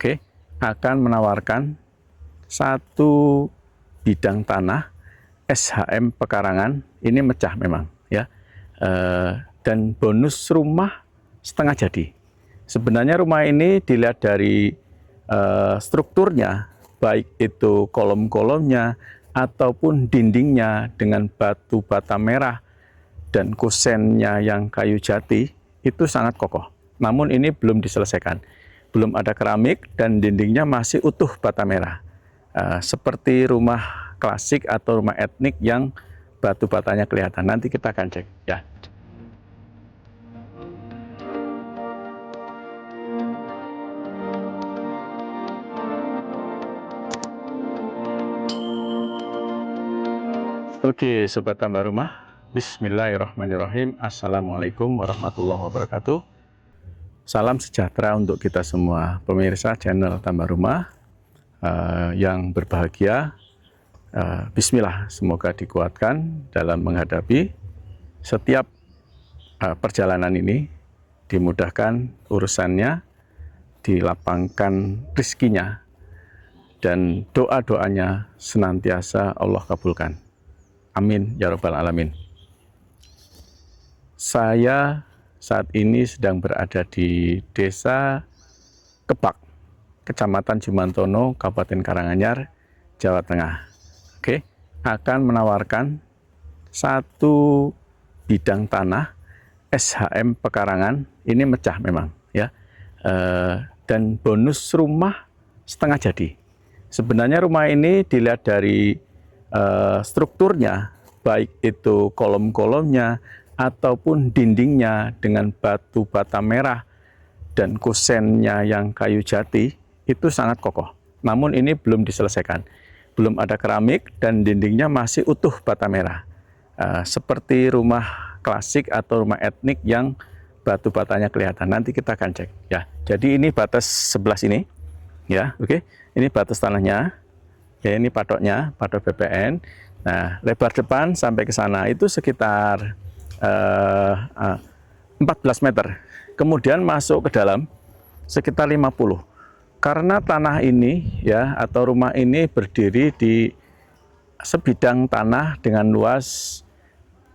Oke, akan menawarkan satu bidang tanah SHM Pekarangan, ini mecah memang ya, dan bonus rumah setengah jadi. Sebenarnya rumah ini dilihat dari strukturnya, baik itu kolom-kolomnya ataupun dindingnya dengan batu bata merah dan kusennya yang kayu jati, itu sangat kokoh. Namun ini belum diselesaikan, belum ada keramik dan dindingnya masih utuh bata merah. Seperti rumah klasik atau rumah etnik yang batu batanya kelihatan. Nanti kita akan cek ya. Oke, sobat tambah rumah. Bismillahirrahmanirrahim. Assalamualaikum warahmatullahi wabarakatuh. Salam sejahtera untuk kita semua pemirsa channel Tambah Rumah yang berbahagia. Bismillah, semoga dikuatkan dalam menghadapi setiap perjalanan ini, dimudahkan urusannya, dilapangkan rezekinya, dan doa-doanya senantiasa Allah kabulkan. Amin ya rabbal alamin. Saya saat ini sedang berada di Desa Kebak, Kecamatan Jumantono, Kabupaten Karanganyar, Jawa Tengah. Oke, akan menawarkan satu bidang tanah SHM Pekarangan, ini mecah memang ya, dan bonus rumah setengah jadi. Sebenarnya rumah ini dilihat dari strukturnya, baik itu kolom-kolomnya ataupun dindingnya dengan batu bata merah dan kusennya yang kayu jati, itu sangat kokoh. Namun ini belum diselesaikan, belum ada keramik dan dindingnya masih utuh bata merah. Seperti rumah klasik atau rumah etnik yang batu batanya kelihatan. Nanti kita akan cek ya. Jadi ini batas sebelah sini ya, oke. Ini batas tanahnya. Ya, ini patoknya, patok BPN. Nah, lebar depan sampai ke sana itu sekitar 14 meter. Kemudian masuk ke dalam sekitar 50. Karena tanah ini ya atau rumah ini berdiri di sebidang tanah dengan luas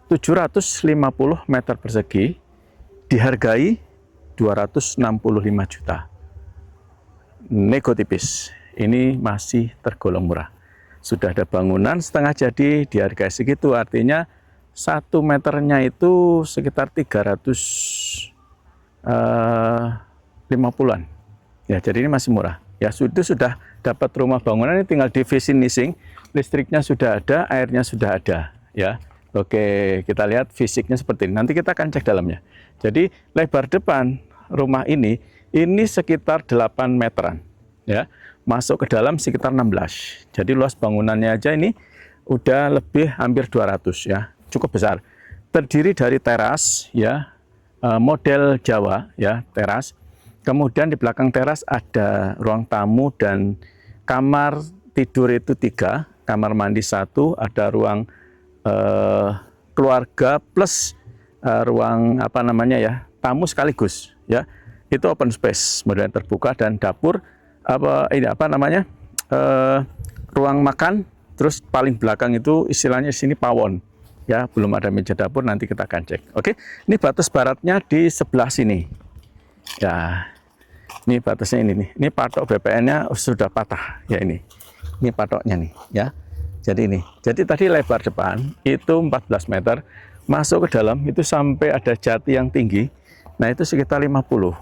750 meter persegi, dihargai 265 juta. Nego tipis. Ini masih tergolong murah. Sudah ada bangunan setengah jadi, dihargai segitu, artinya 1 meternya itu sekitar 350-an. Ya, jadi ini masih murah. Ya, sudah dapat rumah bangunan, ini tinggal di finishing, listriknya sudah ada, airnya sudah ada. Ya, oke, kita lihat fisiknya seperti ini. Nanti kita akan cek dalamnya. Jadi lebar depan rumah ini sekitar 8 meteran. Ya, masuk ke dalam sekitar 16. Jadi luas bangunannya aja ini udah lebih hampir 200 ya, cukup besar. Terdiri dari teras ya, model Jawa ya, teras. Kemudian di belakang teras ada ruang tamu dan kamar tidur itu 3, kamar mandi 1, ada ruang keluarga plus ruang apa namanya ya, tamu sekaligus ya. Itu open space, model terbuka, dan dapur ruang makan, terus paling belakang itu istilahnya sini pawon ya, belum ada meja dapur, nanti kita akan cek. Oke, ini batas baratnya di sebelah sini ya, ini batasnya ini patok BPN-nya sudah patah ya, ini patoknya nih ya. Jadi tadi lebar depan itu 14 meter, masuk ke dalam itu sampai ada jati yang tinggi, nah itu sekitar 50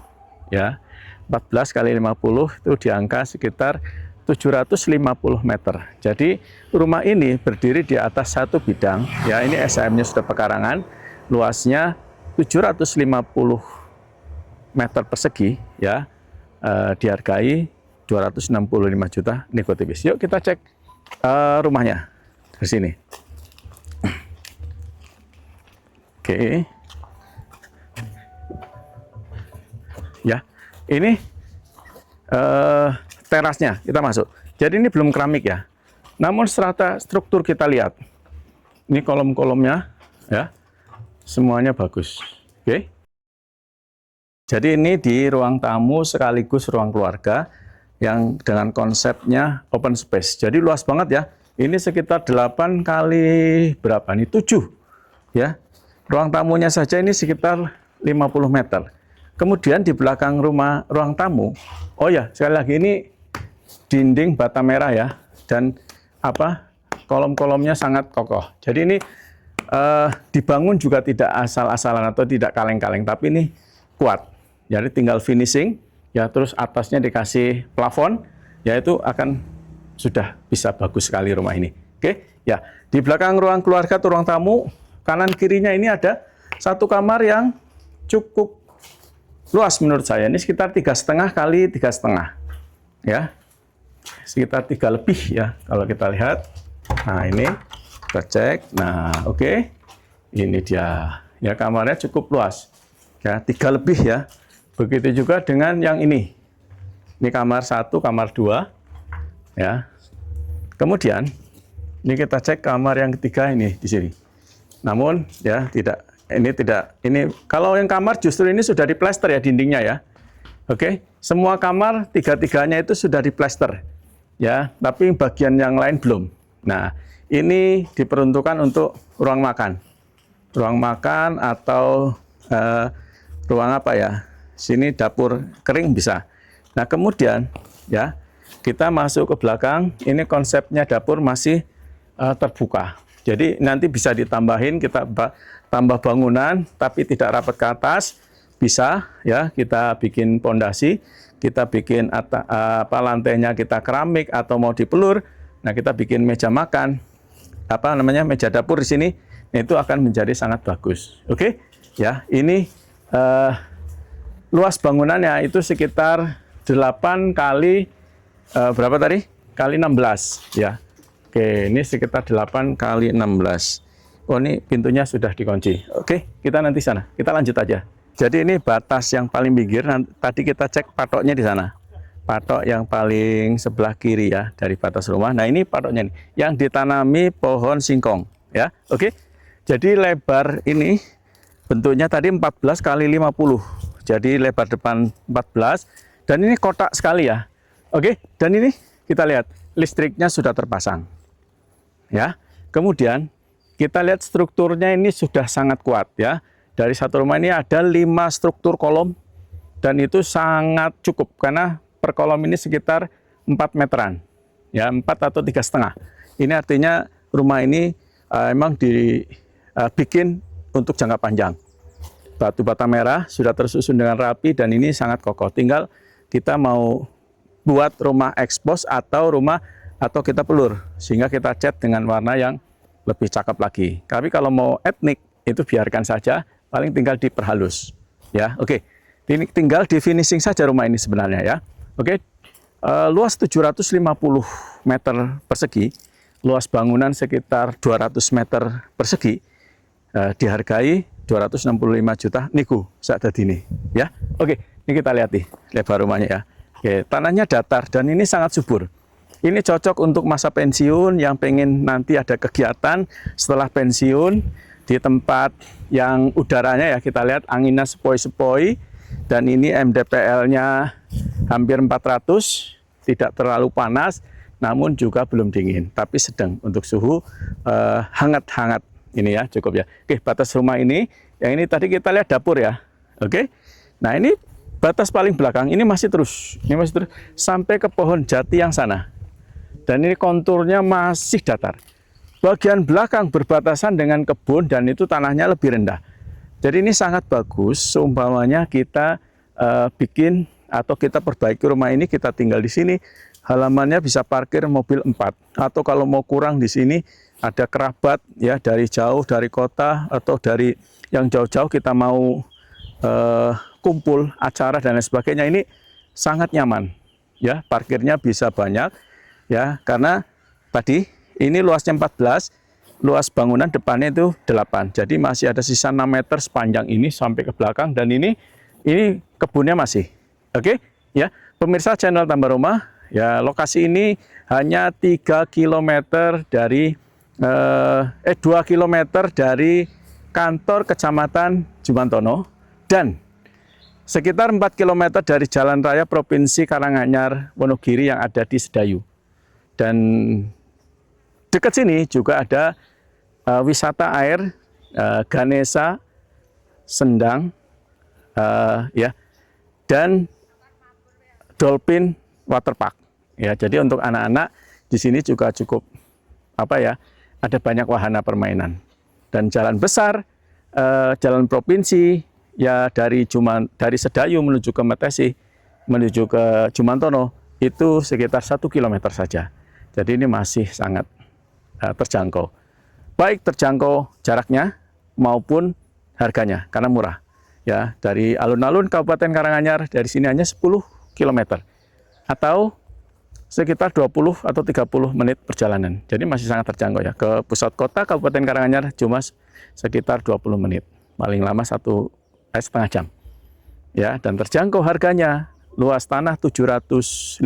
ya. 14 kali 50 itu di angka sekitar 750 meter. Jadi rumah ini berdiri di atas satu bidang ya, ini SHM-nya sudah Pekarangan, luasnya 750 meter persegi ya, dihargai 265 juta, nego tipis. Yuk kita cek rumahnya di sini. Oke. Ya, ini terasnya kita masuk. Jadi ini belum keramik ya. Namun strata struktur kita lihat. Ini kolom-kolomnya ya. Semuanya bagus. Oke. Jadi ini di ruang tamu sekaligus ruang keluarga. yang dengan konsepnya open space. Jadi luas banget ya. Ini sekitar 8 kali berapa nih? 7 ya. Ruang tamunya saja ini sekitar 50 meter. Kemudian di belakang ruang tamu, oh ya, sekali lagi ini dinding bata merah ya, dan kolom-kolomnya sangat kokoh. Jadi ini dibangun juga tidak asal-asalan atau tidak kaleng-kaleng, tapi ini kuat. Jadi tinggal finishing ya, terus atasnya dikasih plafon, ya itu akan sudah bisa bagus sekali rumah ini. Oke, ya di belakang ruang keluarga atau ruang tamu, kanan kirinya ini ada satu kamar yang cukup luas menurut saya. Ini sekitar 3,5 kali 3,5 ya, sekitar 3 lebih ya kalau kita lihat. Nah ini kita cek. Nah oke. Ini dia ya, kamarnya cukup luas ya, 3 lebih ya. Begitu juga dengan yang ini kamar 1, kamar 2 ya. Kemudian ini kita cek kamar yang ketiga ini di sini. Namun ya ini kalau yang kamar justru ini sudah diplester ya dindingnya ya. Oke, semua kamar tiga-tiganya itu sudah diplester ya, tapi bagian yang lain belum. Nah, ini diperuntukkan untuk ruang makan. Ruang makan atau ruang apa ya? Sini dapur kering bisa. Nah, kemudian ya, kita masuk ke belakang, ini konsepnya dapur masih terbuka. Jadi nanti bisa ditambahin, kita tambah bangunan tapi tidak rapat ke atas, bisa ya, kita bikin pondasi, kita bikin lantainya kita keramik atau mau dipelur. Nah, kita bikin meja makan, meja dapur di sini, nah, itu akan menjadi sangat bagus. Oke, ya ini luas bangunannya itu sekitar 8 kali berapa tadi? Kali 16 ya. Oke, ini sekitar 8 kali 16. Oh, ini pintunya sudah dikunci. Oke, kita nanti sana. Kita lanjut aja. Jadi ini batas yang paling pinggir. Tadi kita cek patoknya di sana. Patok yang paling sebelah kiri ya dari batas rumah. Nah, ini patoknya nih, yang ditanami pohon singkong ya. Oke. Jadi lebar ini bentuknya tadi 14 kali 50. Jadi lebar depan 14 dan ini kotak sekali ya. Oke, dan ini kita lihat listriknya sudah terpasang. Ya. Kemudian kita lihat strukturnya ini sudah sangat kuat ya. Dari satu rumah ini ada 5 struktur kolom dan itu sangat cukup karena per kolom ini sekitar 4 meteran. Ya, 4 atau 3,5. Ini artinya rumah ini emang dibikin untuk jangka panjang. Batu bata merah sudah tersusun dengan rapi dan ini sangat kokoh. Tinggal kita mau buat rumah ekspos atau kita pelur sehingga kita cat dengan warna yang lebih cakep lagi. Tapi kalau mau etnik itu biarkan saja, paling tinggal diperhalus. Ya, oke. Ini tinggal di finishing saja rumah ini sebenarnya ya. Oke. Luas 750 meter persegi, luas bangunan sekitar 200 meter persegi. Dihargai 265 juta niku saat ini ya. Oke, ini kita lihat nih lebar rumahnya ya. Oke, tanahnya datar dan ini sangat subur. Ini cocok untuk masa pensiun yang pengen nanti ada kegiatan setelah pensiun di tempat yang udaranya ya, kita lihat anginnya sepoi-sepoi dan ini MDPL-nya hampir 400, tidak terlalu panas namun juga belum dingin, tapi sedang untuk suhu hangat-hangat. Ini ya cukup ya. Oke, batas rumah ini, yang ini tadi kita lihat dapur ya. Oke, nah ini batas paling belakang ini masih terus sampai ke pohon jati yang sana. Dan ini konturnya masih datar. Bagian belakang berbatasan dengan kebun dan itu tanahnya lebih rendah. Jadi ini sangat bagus. Seumpamanya kita bikin atau kita perbaiki rumah ini, kita tinggal di sini, halamannya bisa parkir mobil 4. Atau kalau mau kurang di sini ada kerabat ya dari jauh, dari kota atau dari yang jauh-jauh kita mau kumpul acara dan lain sebagainya, ini sangat nyaman ya, parkirnya bisa banyak ya, karena tadi ini luasnya 14, luas bangunan depannya itu 8, jadi masih ada sisa 6 meter sepanjang ini sampai ke belakang dan ini kebunnya masih oke ya. Pemirsa channel Tambah Rumah ya, lokasi ini hanya 3 km dari 2 km dari kantor Kecamatan Jumantono dan sekitar 4 km dari jalan raya Provinsi Karanganyar Wonogiri yang ada di Sedayu. Dan dekat sini juga ada wisata air Ganesha Sendang ya, dan Dolphin Waterpark. Ya, jadi untuk anak-anak di sini juga cukup ada banyak wahana permainan. Dan jalan besar, jalan provinsi ya dari Sedayu menuju ke Metesi, menuju ke Jumantono itu sekitar 1 km saja. Jadi ini masih sangat terjangkau. Baik terjangkau jaraknya maupun harganya karena murah. Ya, dari alun-alun Kabupaten Karanganyar dari sini hanya 10 km atau sekitar 20 atau 30 menit perjalanan. Jadi masih sangat terjangkau ya. Ke pusat kota Kabupaten Karanganyar cuma sekitar 20 menit. Paling lama setengah jam. Ya, dan terjangkau harganya. Luas tanah 750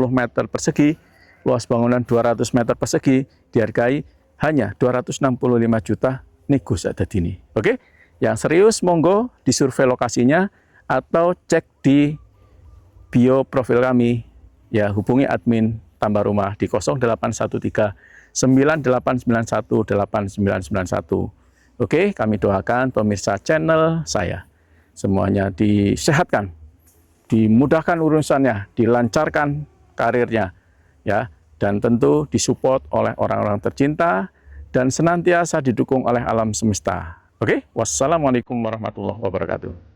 meter persegi, luas bangunan 200 meter persegi, dihargai hanya 265 juta nego sadadini. Oke? Yang serius monggo disurvei lokasinya atau cek di bio profil kami. Ya, hubungi admin Tambah Rumah di 0813 9891 8991. Oke, kami doakan pemirsa channel saya semuanya disehatkan, dimudahkan urusannya, dilancarkan karirnya, ya, dan tentu disupport oleh orang-orang tercinta dan senantiasa didukung oleh alam semesta. Oke, wassalamualaikum warahmatullahi wabarakatuh.